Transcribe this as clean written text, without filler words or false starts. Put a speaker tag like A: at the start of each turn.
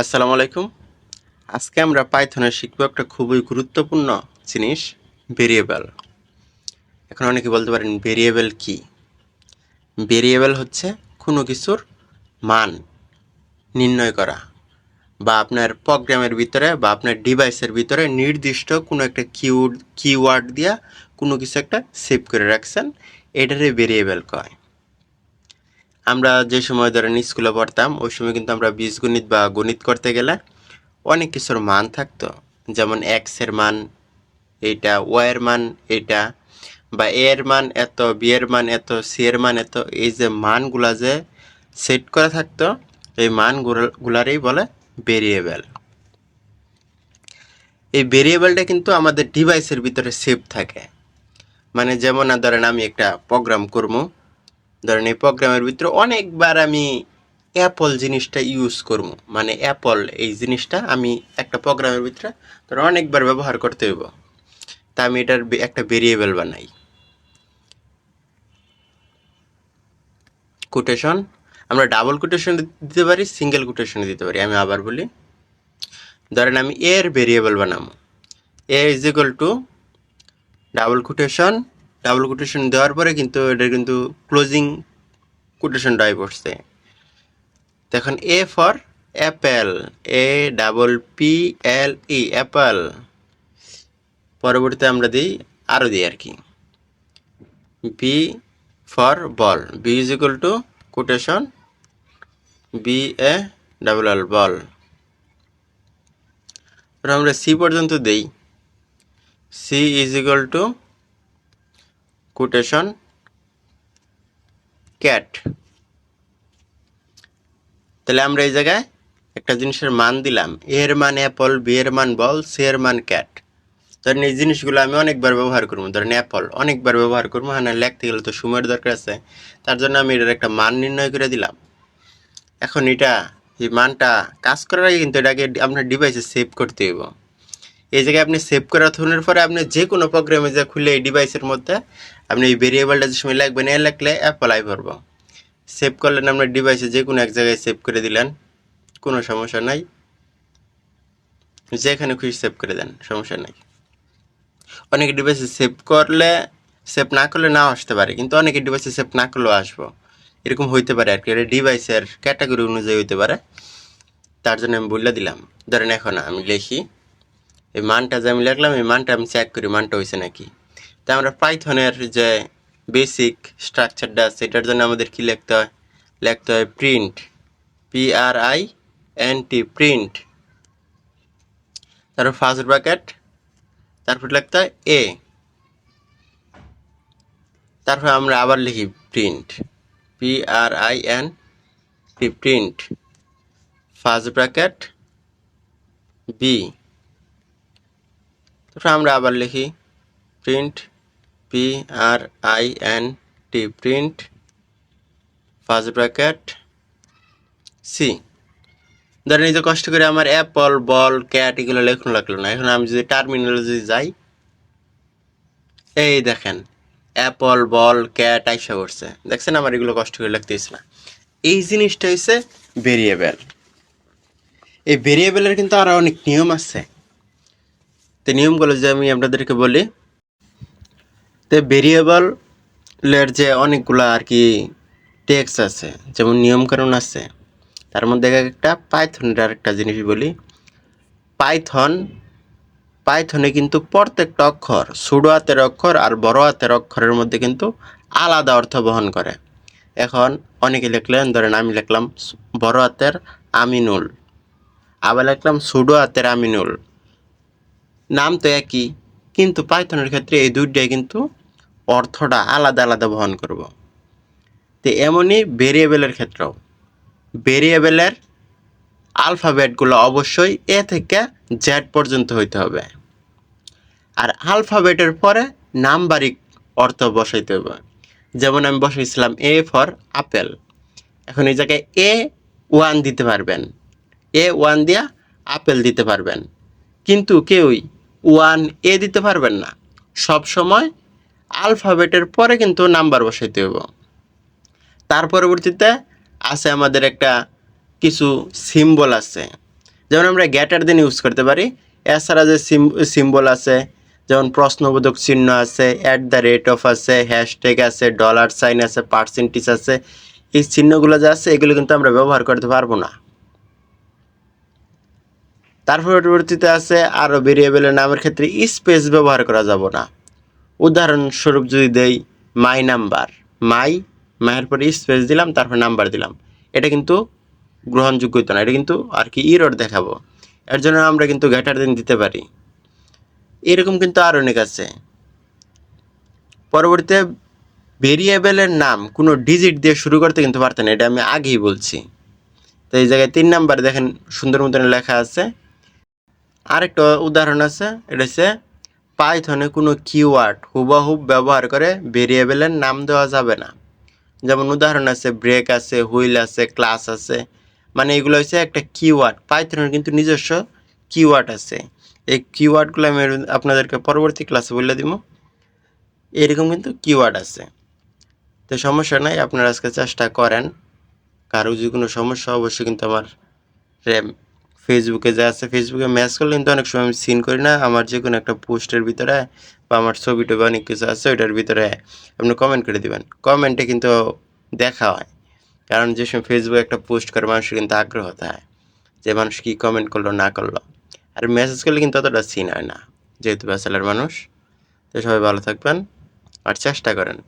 A: আসসালামু আলাইকুম। আজকে আমরা পাইথনে শিখব একটা খুবই গুরুত্বপূর্ণ জিনিস, ভেরিয়েবল। এখন অনেকে বলতে পারেন ভেরিয়েবল কি? ভেরিয়েবল হচ্ছে কোনো কিছুর মান নির্ণয় করা, বা আপনার প্রোগ্রামের ভিতরে বা আপনার ডিভাইসের ভিতরে নির্দিষ্ট কোনো একটা কিওয়ার্ড দিয়া কোনো কিছু একটা সেভ করে রাখছেন, এটারে ভেরিয়েবল কয়। আমরা যে সময় ধরেন স্কুলে পড়তাম, ওই সময় কিন্তু আমরা বীজগণিত বা গণিত করতে গেলে অনেক কিছুর মান থাকতো। যেমন এক্স এর মান এইটা, ওয়াই এর মান এইটা, বা এ এর মান এত, বি এর মান এত, সি এর মান এত। এই যে মানগুলা যে সেট করা থাকতো, এই মানগুলারই বলে ভেরিয়েবল। এই ভেরিয়েবলটা কিন্তু আমাদের ডিভাইসের ভিতরে সেভ থাকে। মানে যেমন ধরেন আমি একটা প্রোগ্রাম করবো, ধরেন এই প্রোগ্রামের ভিতরে অনেকবার আমি অ্যাপল জিনিসটা ইউজ করবো, মানে অ্যাপল এই জিনিসটা আমি একটা প্রোগ্রামের ভিতরে ধরেন অনেকবার ব্যবহার করতে হইব, তা আমি এটার একটা ভেরিয়েবল বানাই। কোটেশন আমরা ডাবল কোটেশন দিতে পারি, সিঙ্গেল কোটেশন দিতে পারি। আমি আবার বলি, ধরেন আমি এর ভেরিয়েবল বানাবো, a is equal to double quotation দেওয়ার পরে কিন্তু এটা কিন্তু ক্লোজিং কোটেশনটাই পড়ছে। এখন A for apple, A double P L E, apple. পরবর্তীতে আমরা দিই, আরও দিই আর কি, B for ball, B is equal to quotation B A double L, ball. আমরা সি পর্যন্ত দেই, C is equal to quotation cat. তাহলে আমরা এই জায়গায় একটা জিনিসের মান দিলাম, এর মান অ্যাপল, বি এর মান বল, সি এর মান ক্যাট। ধরেন এই জিনিসগুলো আমি অনেকবার ব্যবহার করবো, ধরেন অ্যাপল অনেকবার ব্যবহার করবো, হ্যাঁ লিখতে গেলে তো সময়ের দরকার আছে, তার জন্য আমি এটার একটা মান নির্ণয় করে দিলাম। এখন এটা এই মানটা কাজ করার আগে কিন্তু এটাকে আপনার ডিভাইসে সেভ করতে হইব। এই জায়গায় আপনি সেভ করা থাকার পরে আপনি যে কোনো প্রোগ্রামে যা খুলে এই ডিভাইসের মধ্যে আপনি এই ভেরিয়েবলটা যে সময় লিখবেন, এ লিখলে অ্যাপ্লাই করবো। সেভ করলেন আপনার ডিভাইসে, যে কোনো এক জায়গায় সেভ করে দিলেন, কোনো সমস্যা নাই, যেখানে খুশি সেভ করে দেন, সমস্যা নাই। অনেকে ডিভাইসে সেভ করলে, সেভ না করলে নাও আসতে পারে, কিন্তু অনেকে ডিভাইসে সেভ না করলেও আসবো, এরকম হইতে পারে আর কি। এটা ডিভাইসের ক্যাটাগরি অনুযায়ী হইতে পারে, তার জন্য আমি বলে দিলাম। ধরেন এখন আমি লিখি, এই মানটা যে আমি লিখলাম, এই মানটা আমি চেক করি মানটা হয়েছে নাকি। তাই আমরা পাইথনের যে বেসিক স্ট্রাকচারটা আছে, এটার জন্য আমাদের কি লিখতে হয়, প্রিন্ট, PRINT, প্রিন্ট। তারপর ফার্স্ট ব্র্যাকেট, তারপর লিখতে হয় এ, তারপর আমরা আবার লিখি print, print, first bracket B. তারপর আমরা আবার লিখি print, print, first bracket C. ধরেন এই যে কষ্ট করে আমার অ্যাপল, বল, ক্যাট এগুলো লেখুন লাগলো না। এখন আমি যদি টার্মিনালে যদি যাই, এই দেখেন অ্যাপল, বল, ক্যাট আইসা করছে, দেখছেন আমার এগুলো কষ্ট করে লিখতেছি না। এই জিনিসটা হচ্ছে ভেরিয়েবল। এই ভেরিয়েবলের কিন্তু আরো অনেক নিয়ম আছে, তো নিয়মগুলো যে আমি আপনাদেরকে বলি। তো ভেরিয়েবলের যে অনেকগুলো আর কি টেক্সট আছে, যেমন নিয়মকানুন আছে, তার মধ্যে একটা পাইথনের আরেকটা জিনিস বলি। পাইথনে কিন্তু প্রত্যেকটা অক্ষর, ছোট হাতের অক্ষর আর বড় হাতের অক্ষরের মধ্যে কিন্তু আলাদা অর্থ বহন করে। এখন অনেকে লিখলেন, ধরেন আমি লিখলাম বড় হাতের আমিনুল, আবার লিখলাম ছোট হাতের আমিনুল, নাম তো একই, কিন্তু পাইথনের ক্ষেত্রে এই দুইটাই কিন্তু অর্থটা আলাদা আলাদা বহন করব। তো এমনই ভেরিয়েবলের ক্ষেত্রেও, ভেরিয়েবলের আলফাবেটগুলো অবশ্যই এ থেকে জেড পর্যন্ত হইতে হবে, আর আলফাবেটের পরে নাম্বারিক অর্থ বসাইতে হবে। যেমন আমি বসাইছিলাম এ ফর আপেল, এখন এই জায়গায় A1 দিতে পারবেন, A1 দিয়া আপেল দিতে পারবেন, কিন্তু কেউই 1A দিতে পারবেন না। সব সময় আলফাবেটের পরে কিন্তু নাম্বার বসাইতে হবে। তার পরবর্তীতে আছে আমাদের একটা কিছু সিম্বল আছে, যেমন আমরা গ্যাটার দিন ইউজ করতে পারি। এছাড়া যে সিম্বল আছে, যেমন প্রশ্নবোধক চিহ্ন আছে, @ আছে, হ্যাশট্যাগ আছে, ডলার সাইন আছে, পার্সেন্টেজ আছে, এই চিহ্নগুলো যা আছে এগুলো কিন্তু আমরা ব্যবহার করতে পারবো না। তার পরবর্তীতে আছে আরও ভেরিয়েবলের নামের ক্ষেত্রে স্পেস ব্যবহার করা যাব না। উদাহরণস্বরূপ যদি দেই মাই নাম্বার, মায়ের পরে স্পেস দিলাম, তারপর নাম্বার দিলাম, এটা কিন্তু গ্রহণযোগ্য হতো না, এটা কিন্তু আর কি ইরর দেখাবো। এর জন্য আমরা কিন্তু গ্যাটার দিন দিতে পারি। এরকম কিন্তু আর অনেক আছে। পরবর্তীতে ভেরিয়েবলের নাম কোনো ডিজিট দিয়ে শুরু করতে কিন্তু পারতেন না, এটা আমি আগেই বলছি। তো এই জায়গায় 3 নাম্বার দেখেন সুন্দর মতন লেখা আছে। আরেকটা উদাহরণ আছে, এটা হচ্ছে পাইথনে কোনো কিওয়ার্ড হুবহুব ব্যবহার করে ভেরিয়েবলের নাম দেওয়া যাবে না। যেমন উদাহরণ আছে ব্রেক আছে, হুইল আছে, ক্লাস আছে, মানে এগুলো হচ্ছে একটা কিওয়ার্ড। পাইথনের কিন্তু নিজস্ব কিওয়ার্ড আছে। এই কিওয়ার্ডগুলো আমি আপনাদেরকে পরবর্তী ক্লাসে বলে দিব। এরকম কিন্তু কিওয়ার্ড আছে। তো সমস্যা নাই, আপনারা আজকে চেষ্টা করেন। কারো যদি কোনো সমস্যা অবশ্যই কিন্তু আমার ফেসবুকে যা আছে, ফেসবুকে ম্যাচ করলে কিন্তু অনেক সময় আমি সিন করি না, আমার যে কোনো একটা পোস্টের ভিতরে বা আমার ছবি টবি অনেক কিছু আছে ওইটার ভিতরে আপনি কমেন্ট করে দিবেন। কমেন্টে কিন্তু দেখা হয়, কারণ যে সময় ফেসবুকে একটা পোস্ট করে মানুষের কিন্তু আগ্রহ থাকে যে মানুষ কী কমেন্ট করলো না করলো। আর মেসেজ করলে কিন্তু অতটা সিন হয় না, যেহেতু ব্যাচেলার মানুষ। তো সবাই ভালো থাকবেন আর চেষ্টা করেন।